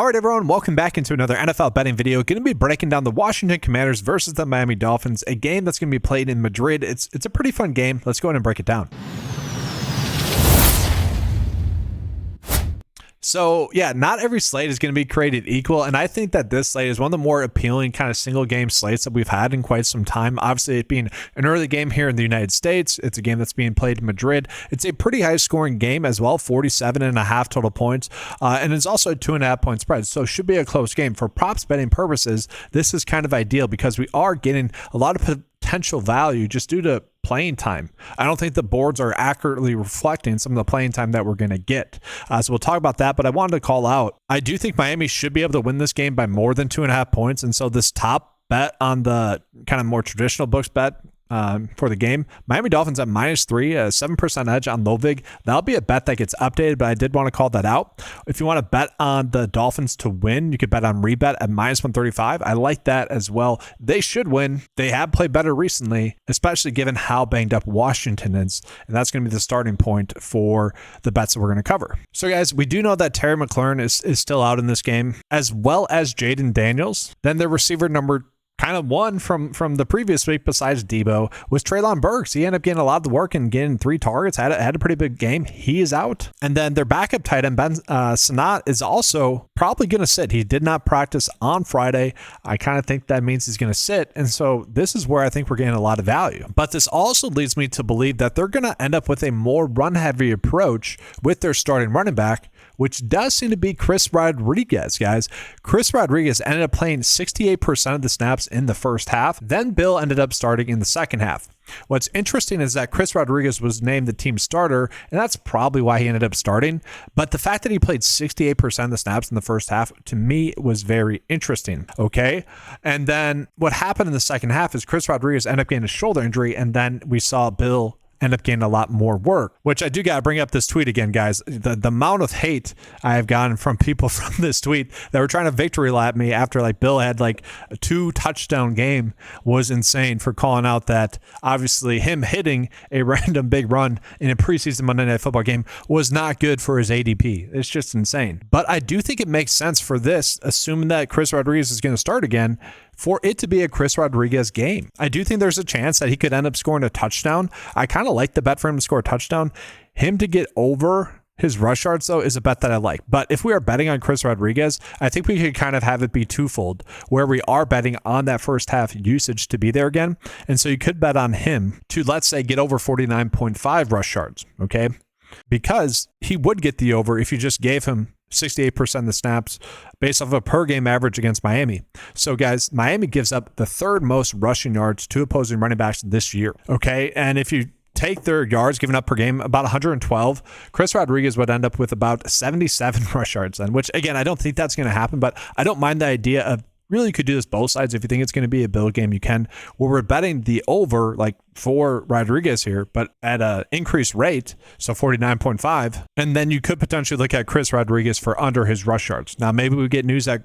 All right, everyone, welcome back into another NFL betting video. Going to be breaking down the Washington Commanders versus the Miami Dolphins, a game that's going to be played in Madrid. It's a pretty fun game. Let's go ahead and break it down. So, yeah, not every slate is going to be created equal, and I think that this slate is one of the more appealing kind of single-game slates that we've had in quite some time. Obviously, it being an early game here in the United States, it's a game that's being played in Madrid. It's a pretty high-scoring game as well, 47.5 total points, and it's also a 2.5-point spread, so it should be a close game. For props betting purposes, this is kind of ideal because we are getting a lot of potential value just due to playing time. I don't think the boards are accurately reflecting some of the playing time that we're going to get. So we'll talk about that, but I wanted to call out, I do think Miami should be able to win this game by more than 2.5 points. And so this top bet on the kind of more traditional books bet for the game, Miami Dolphins at -3, a 7% edge on low vig. That'll be a bet that gets updated, but I did want to call that out. If you want to bet on the Dolphins to win, you could bet on rebet at -135. I like that as well. They should win. They have played better recently, especially given how banged up Washington is, and that's going to be the starting point for the bets that we're going to cover. So guys, we do know that Terry McLaurin is still out in this game, as well as Jaden Daniels. Then their receiver number kind of one from the previous week besides Debo was Treylon Burks. He ended up getting a lot of the work and getting 3 targets, had a pretty big game. He is out. And then their backup tight end, Ben Sanat, is also probably going to sit. He did not practice on Friday. I kind of think that means he's going to sit. And so this is where I think we're getting a lot of value. But this also leads me to believe that they're going to end up with a more run-heavy approach with their starting running back, which does seem to be Chris Rodriguez, guys. Chris Rodriguez ended up playing 68% of the snaps in the first half. Then Bill ended up starting in the second half. What's interesting is that Chris Rodriguez was named the team starter, and that's probably why he ended up starting. But the fact that he played 68% of the snaps in the first half, to me, was very interesting, okay? And then what happened in the second half is Chris Rodriguez ended up getting a shoulder injury, and then we saw Bill end up getting a lot more work, which I do got to bring up this tweet again, guys. The amount of hate I have gotten from people from this tweet that were trying to victory lap me after like Bill had like a 2 touchdown game was insane, for calling out that obviously him hitting a random big run in a preseason Monday Night Football game was not good for his ADP. It's just insane. But I do think it makes sense for this, assuming that Chris Rodriguez is going to start again, for it to be a Chris Rodriguez game. I do think there's a chance that he could end up scoring a touchdown. I kind of like the bet for him to score a touchdown. Him to get over his rush yards, though, is a bet that I like. But if we are betting on Chris Rodriguez, I think we could kind of have it be twofold, where we are betting on that first half usage to be there again. And so you could bet on him to, let's say, get over 49.5 rush yards, okay? Because he would get the over if you just gave him 68% of the snaps based off of a per game average against Miami. So guys, Miami gives up the 3rd most rushing yards to opposing running backs this year. Okay. And if you take their yards given up per game, about 112, Chris Rodriguez would end up with about 77 rush yards then, which again, I don't think that's going to happen, but I don't mind the idea of really you could do this both sides. If you think it's going to be a Bill game, you can. Well, we're betting the over like for Rodriguez here, but at an increased rate, so 49.5. And then you could potentially look at Chris Rodriguez for under his rush yards. Now, maybe we get news that,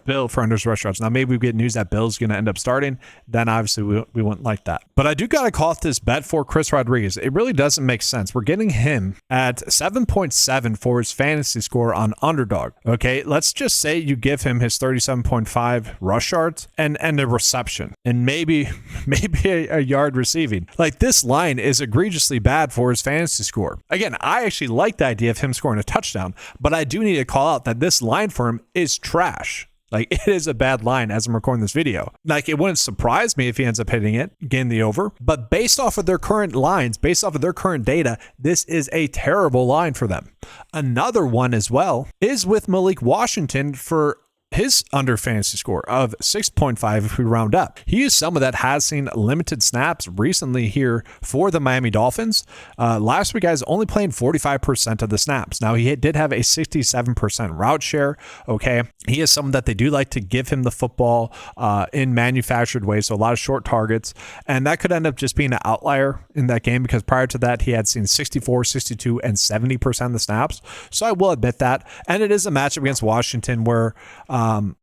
Bill for under his rush yards. Now, maybe we get news that Bill's going to end up starting. Then obviously we wouldn't like that. But I do got to call it this bet for Chris Rodriguez. It really doesn't make sense. We're getting him at 7.7 for his fantasy score on Underdog. Okay, let's just say you give him his 37.5 rush yards and a reception and maybe a yard receiving. Like, this line is egregiously bad for his fantasy score. Again, I actually like the idea of him scoring a touchdown, but I do need to call out that this line for him is trash. Like, it is a bad line as I'm recording this video. Like, it wouldn't surprise me if he ends up hitting it, getting the over. But based off of their current lines, based off of their current data, this is a terrible line for them. Another one as well is with Malik Washington for his under fantasy score of 6.5 if we round up. He is someone that has seen limited snaps recently here for the Miami Dolphins. Last week, guys, only playing 45% of the snaps. Now, he did have a 67% route share. Okay, he is someone that they do like to give him the football in manufactured ways, so a lot of short targets, and that could end up just being an outlier in that game because prior to that, he had seen 64, 62, and 70% of the snaps. So I will admit that, and it is a matchup against Washington where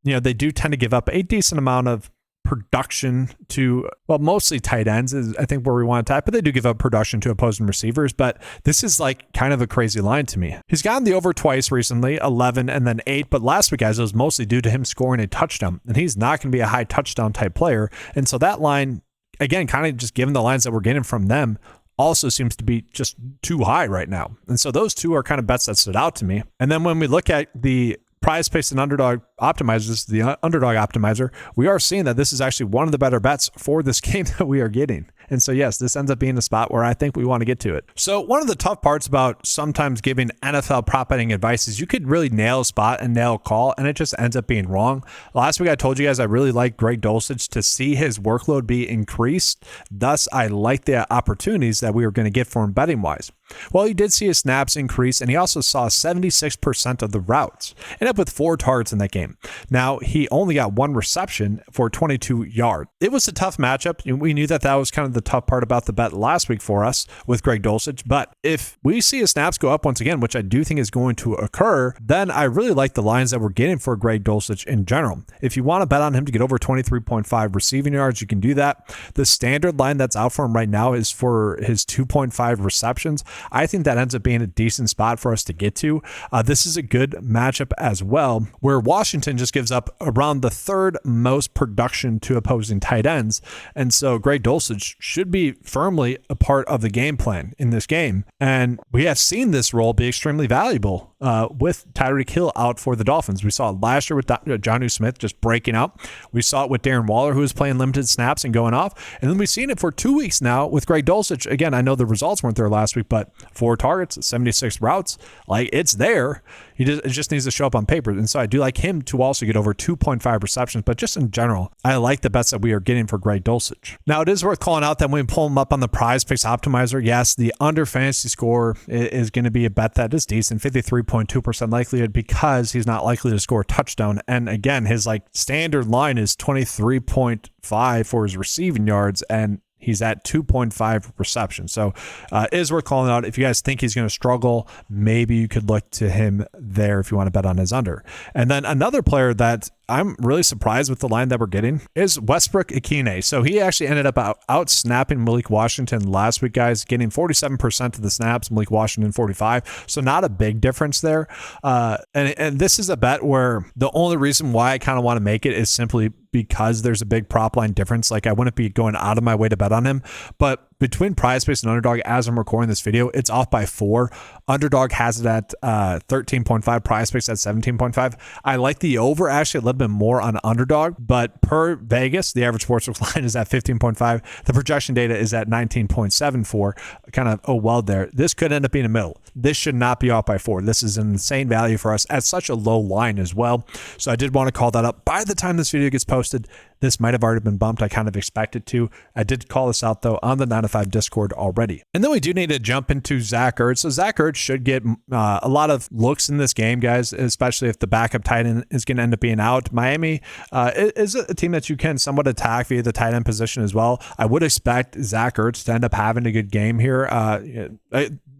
they do tend to give up a decent amount of production to, well, mostly tight ends is I think where we want to attack, but they do give up production to opposing receivers. But this is like kind of a crazy line to me. He's gotten the over twice recently, 11 and then 8, but last week, guys, it was mostly due to him scoring a touchdown, and he's not going to be a high touchdown type player. And so that line, again, kind of just given the lines that we're getting from them, also seems to be just too high right now. And so those two are kind of bets that stood out to me. And then when we look at the PrizePicks and Underdog optimizers, the Underdog optimizer, we are seeing that this is actually one of the better bets for this game that we are getting. And so, yes, this ends up being a spot where I think we want to get to it. So one of the tough parts about sometimes giving NFL prop betting advice is you could really nail a spot and nail a call, and it just ends up being wrong. Last week, I told you guys I really like Greg Dulcich to see his workload be increased. Thus, I like the opportunities that we were going to get for him betting-wise. Well, he did see his snaps increase, and he also saw 76% of the routes. Ended up with 4 targets in that game. Now, he only got 1 reception for 22 yards. It was a tough matchup. We knew that was kind of the tough part about the bet last week for us with Greg Dulcich. But if we see his snaps go up once again, which I do think is going to occur, then I really like the lines that we're getting for Greg Dulcich in general. If you want to bet on him to get over 23.5 receiving yards, you can do that. The standard line that's out for him right now is for his 2.5 receptions. I think that ends up being a decent spot for us to get to. This is a good matchup as well, where Washington just gives up around the 3rd most production to opposing tight ends. And so Greg Dulcich should be firmly a part of the game plan in this game. And we have seen this role be extremely valuable with Tyreek Hill out for the Dolphins. We saw it last year with Jonnu Smith just breaking out. We saw it with Darren Waller, who was playing limited snaps and going off. And then we've seen it for 2 weeks now with Greg Dulcich. Again, I know the results weren't there last week, but 4 targets, 76 routes, like it just needs to show up on paper. And so I do like him to also get over 2.5 receptions, but just in general, I like the bets that we are getting for Greg Dulcich. Now, it is worth calling out that when we pull him up on the PrizePicks optimizer, yes, the under fantasy score is going to be a bet that is decent, 53.2% likelihood, because he's not likely to score a touchdown. And again, his like standard line is 23.5 for his receiving yards, and he's at 2.5 receptions. So it is worth calling out. If you guys think he's going to struggle, maybe you could look to him there if you want to bet on his under. And then another player that I'm really surprised with the line that we're getting is Westbrook-Ikhine. So he actually ended up out snapping Malik Washington last week, guys, getting 47% of the snaps, Malik Washington 45. So not a big difference there. And this is a bet where the only reason why I kind of want to make it is simply because there's a big prop line difference. Like I wouldn't be going out of my way to bet on him, but between PrizePicks and Underdog, as I'm recording this video, it's off by 4. Underdog has it at 13.5, PrizePicks at 17.5. I like the over actually a little bit more on Underdog, but per Vegas, the average sportsbook line is at 15.5. The projection data is at 19.74. Kind of, oh, well, there. This could end up being a middle. This should not be off by 4. This is an insane value for us at such a low line as well. So I did want to call that up. By the time this video gets posted, this might have already been bumped. I kind of expected to. I did call this out, though, on the 9to5 Discord already. And then we do need to jump into Zach Ertz. So Zach Ertz should get a lot of looks in this game, guys, especially if the backup tight end is going to end up being out. Miami is a team that you can somewhat attack via the tight end position as well. I would expect Zach Ertz to end up having a good game here.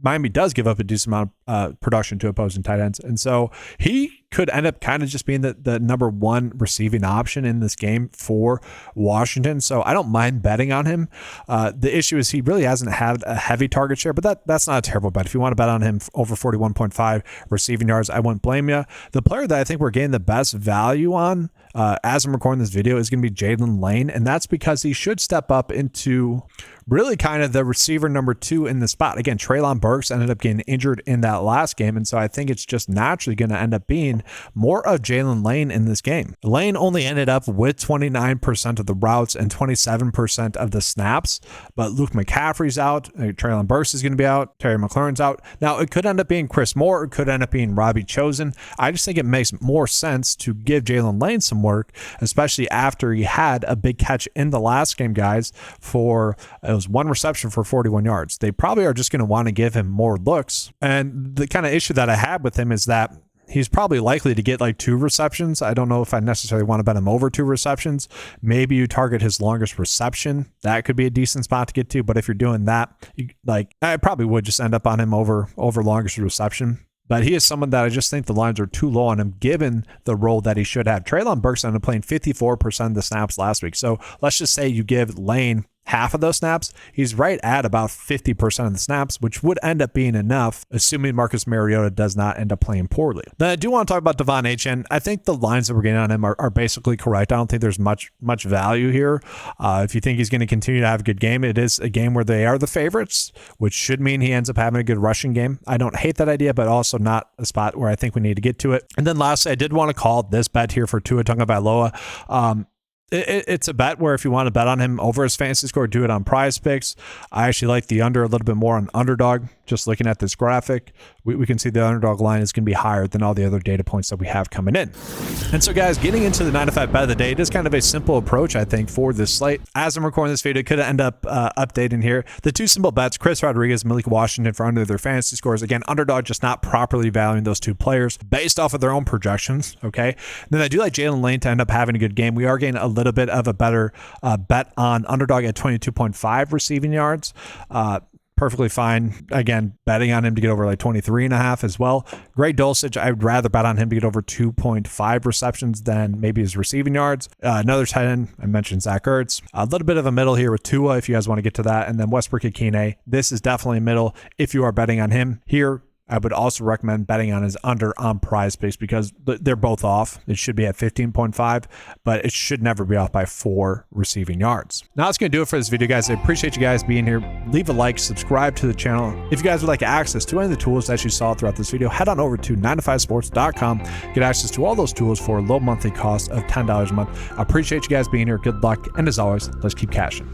Miami does give up a decent amount of production to opposing tight ends. And so he could end up kind of just being the number 1 receiving option in this game for Washington. So I don't mind betting on him. The issue is he really hasn't had a heavy target share, but that's not a terrible bet. If you want to bet on him over 41.5 receiving yards, I wouldn't blame you. The player that I think we're getting the best value on as I'm recording this video is going to be Jalen Lane. And that's because he should step up into really kind of the receiver number 2 in the spot. Again, Treylon Burks ended up getting injured in that last game. And so I think it's just naturally going to end up being more of Jalen Lane in this game. Lane only ended up with 29% of the routes and 27% of the snaps, but Luke McCaffrey's out. Treylon Burks is going to be out. Terry McLaurin's out. Now, it could end up being Chris Moore. It could end up being Robbie Chosen. I just think it makes more sense to give Jalen Lane some work, especially after he had a big catch in the last game, guys, for it was 1 reception for 41 yards. They probably are just going to want to give him more looks. And the kind of issue that I have with him is that he's probably likely to get like 2 receptions. I don't know if I necessarily want to bet him over 2 receptions. Maybe you target his longest reception. That could be a decent spot to get to. But if you're doing that, I probably would just end up on him over longest reception. but he is someone that I just think the lines are too low on him given the role that he should have. Treylon Burks ended up playing 54% of the snaps last week. So let's just say you give Lane half of those snaps, he's right at about 50% of the snaps, which would end up being enough, assuming Marcus Mariota does not end up playing poorly. Then I do want to talk about Devon Achane. I think the lines that we're getting on him are basically correct. I don't think there's much value here. If you think he's going to continue to have a good game, it is a game where they are the favorites, which should mean he ends up having a good rushing game. I don't hate that idea, but also not a spot where I think we need to get to it. And then lastly, I did want to call this bet here for Tua Tagovailoa. It's a bet where if you want to bet on him over his fantasy score, do it on PrizePicks. I actually like the under a little bit more on Underdog. Just looking at this graphic, we can see the Underdog line is going to be higher than all the other data points that we have coming in. And so guys, getting into the 9 to 5 bet of the day, it is kind of a simple approach, I think, for this slate. As I'm recording this video, it could end up updating here. The two simple bets, Chris Rodriguez, Malik Washington for under their fantasy scores. Again, Underdog just not properly valuing those two players based off of their own projections, okay? Then I do like Jalen Lane to end up having a good game. We are getting a little bit of a better bet on Underdog at 22.5 receiving yards. Perfectly fine. Again, betting on him to get over like 23.5 as well. Great Dulcich. I would rather bet on him to get over 2.5 receptions than maybe his receiving yards. Another tight end, I mentioned Zach Ertz. A little bit of a middle here with Tua if you guys want to get to that. And then Westbrook-Ikhine. This is definitely a middle if you are betting on him here. I would also recommend betting on his under on PrizePicks because they're both off. It should be at 15.5, but it should never be off by 4 receiving yards. Now that's going to do it for this video, guys. I appreciate you guys being here. Leave a like, subscribe to the channel. If you guys would like access to any of the tools that you saw throughout this video, head on over to 9to5sports.com. Get access to all those tools for a low monthly cost of $10 a month. I appreciate you guys being here. Good luck. And as always, let's keep cashing.